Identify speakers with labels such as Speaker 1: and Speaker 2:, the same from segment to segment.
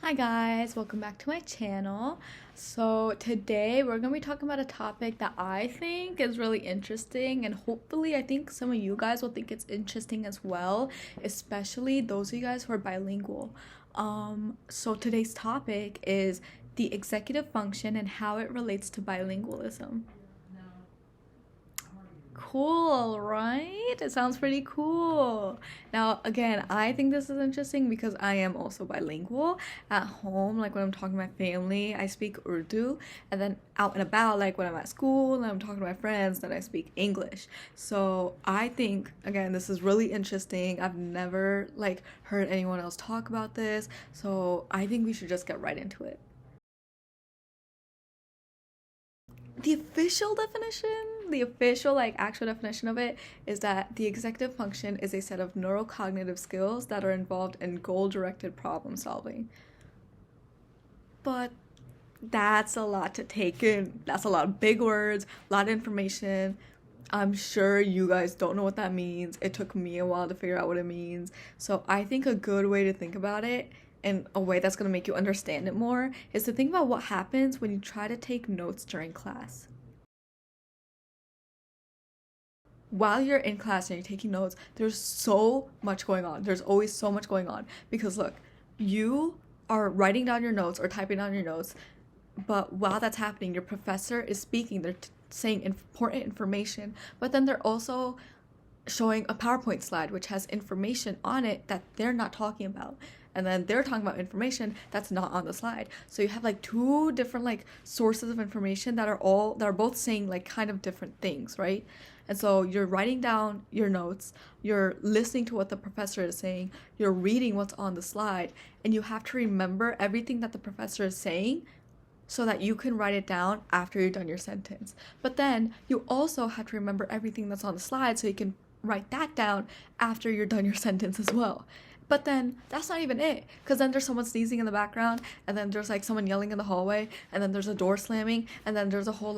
Speaker 1: Hi guys, welcome back to my channel. So today we're going to be talking about a topic that I think is really interesting, and hopefully I think some of you guys will think it's interesting as well, especially those of you guys who are bilingual. So today's topic is the executive function and how it relates to bilingualism. Cool, right? It sounds pretty cool. Now, again, I think this is interesting because I am also bilingual. At home, like when I'm talking to my family, I speak Urdu, and then out and about, like when I'm at school and I'm talking to my friends, then I speak English. So I think, again, this is really interesting. I've never heard anyone else talk about this, so I think we should just get right into it. The official definition, the official actual definition of it is that the executive function is a set of neurocognitive skills that are involved in goal-directed problem solving. But that's a lot to take in. That's a lot of big words, a lot of information. I'm sure you guys don't know what that means. It took me a while to figure out what it means. So I think a good way to think about it, and a way that's going to make you understand it more, is to think about what happens when you try to take notes during class. While you're in class and you're taking notes, there's so much going on. There's always so much going on. Because look, you are writing down your notes or typing down your notes, but while that's happening, your professor is speaking. They're saying important information, but then they're also showing a PowerPoint slide which has information on it that they're not talking about, and then they're talking about information that's not on the slide. So you have two different sources of information that are both saying kind of different things, right? And so you're writing down your notes, you're listening to what the professor is saying, you're reading what's on the slide, and you have to remember everything that the professor is saying so that you can write it down after you're done your sentence. But then you also have to remember everything that's on the slide so you can write that down after you're done your sentence as well. But then that's not even it, because then there's someone sneezing in the background, and then there's someone yelling in the hallway, and then there's a door slamming, and then there's a whole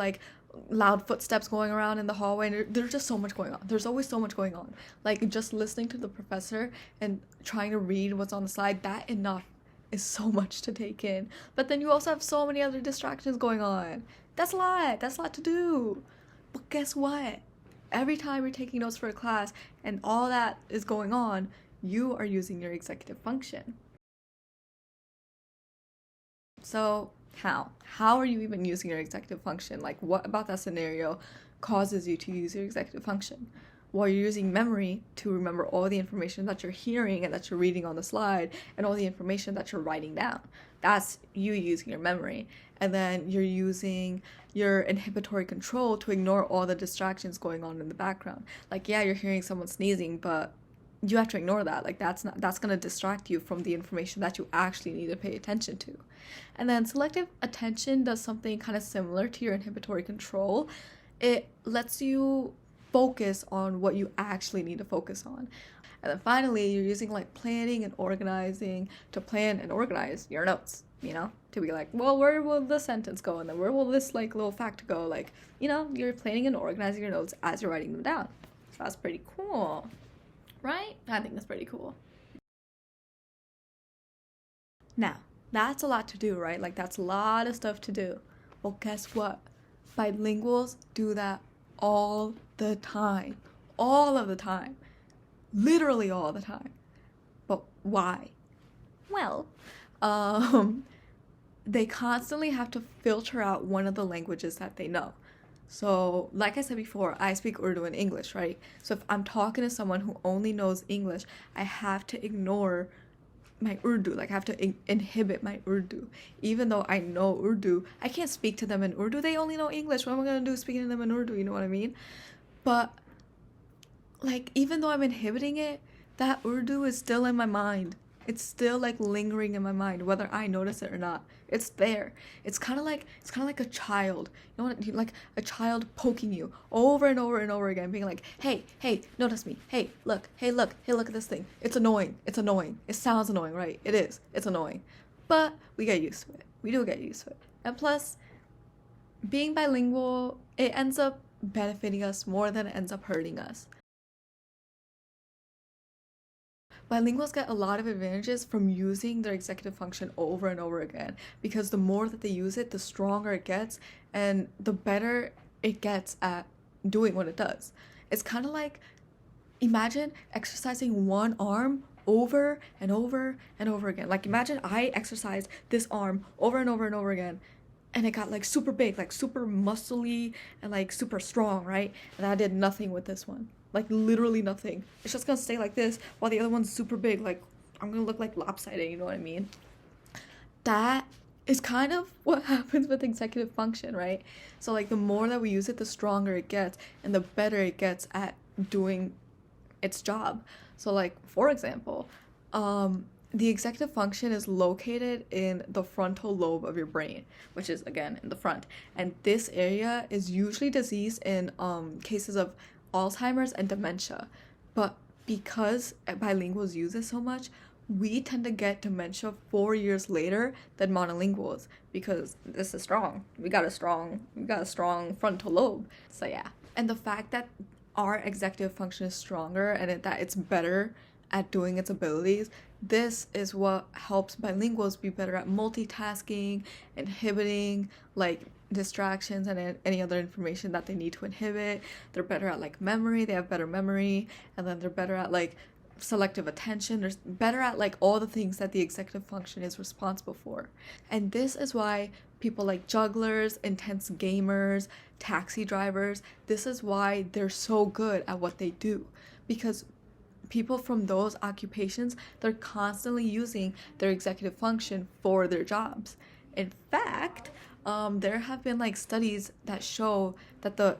Speaker 1: loud footsteps going around in the hallway, and there's just so much going on. There's always so much going on. Just listening to the professor and trying to read what's on the slide, that enough is so much to take in. But then you also have so many other distractions going on. That's a lot to do. But guess what? Every time you're taking notes for a class and all that is going on, you are using your executive function. So how are you even using your executive function? What about that scenario causes you to use your executive function? Well, you're using memory to remember all the information that you're hearing and that you're reading on the slide, and all the information that you're writing down. That's you using your memory. And then you're using your inhibitory control to ignore all the distractions going on in the background. Yeah, you're hearing someone sneezing, but you have to ignore that. That's going to distract you from the information that you actually need to pay attention to. And then selective attention does something kind of similar to your inhibitory control. It lets you focus on what you actually need to focus on. And then finally, you're using planning and organizing to plan and organize your notes, to be well, where will this sentence go, and then where will this little fact go? You're planning and organizing your notes as you're writing them down. So that's pretty cool, right? I think that's pretty cool. Now, that's a lot to do, right? That's a lot of stuff to do. Well, guess what? Bilinguals do that all the time. All of the time. Literally all the time. But why? Well, they constantly have to filter out one of the languages that they know. So, like I said before, I speak Urdu and English, right? So if I'm talking to someone who only knows English, I have to ignore my Urdu. I have to inhibit my Urdu. Even though I know Urdu, I can't speak to them in Urdu. They only know English. What am I going to do speaking to them in Urdu? You know what I mean? But, even though I'm inhibiting it, that Urdu is still in my mind. It's still lingering in my mind, whether I notice it or not. It's there. It's kind of like a child. You know what? Like a child poking you over and over and over again, being like, "Hey, notice me. Hey, look. Hey, look at this thing. It's annoying. It's annoying. It sounds annoying, right? It is. It's annoying." But we get used to it. We do get used to it. And plus, being bilingual, it ends up benefiting us more than it ends up hurting us. Bilinguals get a lot of advantages from using their executive function over and over again, because the more that they use it, the stronger it gets and the better it gets at doing what it does. It's kind of like, imagine exercising one arm over and over and over again. Like, imagine I exercised this arm over and over and over again, and it got like super big, like super muscly and like super strong, right? And I did nothing with this one, like literally nothing. It's just gonna stay like this while the other one's super big. Like, I'm gonna look like lopsided, you know what I mean? That is kind of what happens with executive function, right? So like, the more that we use it, the stronger it gets and the better it gets at doing its job. So like, for example, the executive function is located in the frontal lobe of your brain, which is again in the front, and this area is usually diseased in cases of Alzheimer's and dementia. But because bilinguals use it so much, we tend to get dementia 4 years later than monolinguals, because this is strong. We got a strong frontal lobe. So yeah. And the fact that our executive function is stronger and that it's better at doing its abilities, this is what helps bilinguals be better at multitasking, inhibiting like distractions and any other information that they need to inhibit. They're better at like memory, they have better memory, and then they're better at like selective attention. They're better at like all the things that the executive function is responsible for. And this is why people like jugglers, intense gamers, taxi drivers, this is why they're so good at what they do, because people from those occupations, they're constantly using their executive function for their jobs. In fact, there have been like studies that show that the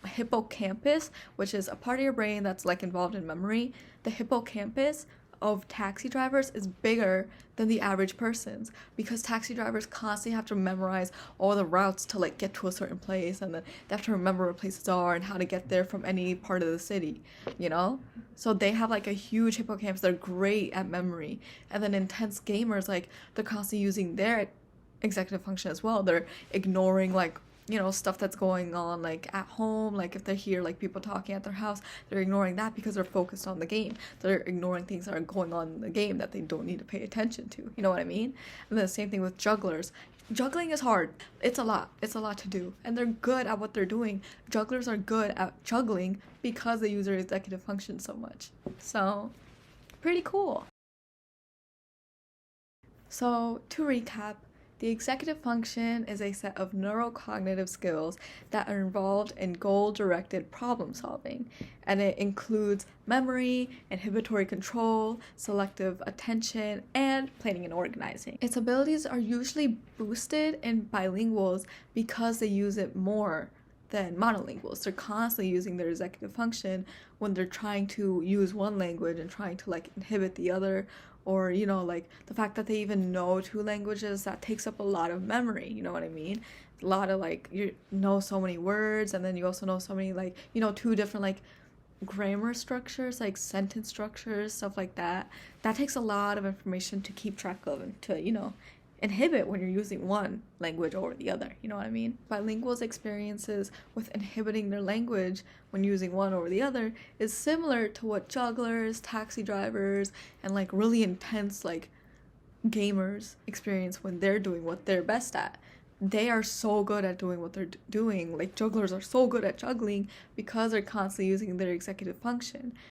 Speaker 1: hippocampus, which is a part of your brain that's like involved in memory, the hippocampus of taxi drivers is bigger than the average person's, because taxi drivers constantly have to memorize all the routes to like get to a certain place, and then they have to remember where places are and how to get there from any part of the city, you know? So they have like a huge hippocampus. They're great at memory. And then intense gamers, like, they're constantly using their executive function as well. They're ignoring like, you know, stuff that's going on like at home. Like, if they hear like people talking at their house, they're ignoring that because they're focused on the game. They're ignoring things that are going on in the game that they don't need to pay attention to, you know what I mean? And then the same thing with jugglers. Juggling is hard. It's a lot to do, and they're good at what they're doing. Jugglers are good at juggling because they use their executive function so much. So pretty cool. So to recap, the executive function is a set of neurocognitive skills that are involved in goal-directed problem solving, and it includes memory, inhibitory control, selective attention, and planning and organizing. Its abilities are usually boosted in bilinguals because they use it more than monolinguals. They're constantly using their executive function when they're trying to use one language and trying to like inhibit the other, or, you know, like the fact that they even know two languages, that takes up a lot of memory, you know what I mean? A lot of like, you know so many words, and then you also know so many like, you know, two different like grammar structures, like sentence structures, stuff like that. That takes a lot of information to keep track of and to, you know, inhibit when you're using one language over the other, you know what I mean? Bilinguals' experiences with inhibiting their language when using one over the other is similar to what jugglers, taxi drivers, and like really intense like gamers experience when they're doing what they're best at. They are so good at doing what they're doing. Like, jugglers are so good at juggling because they're constantly using their executive function.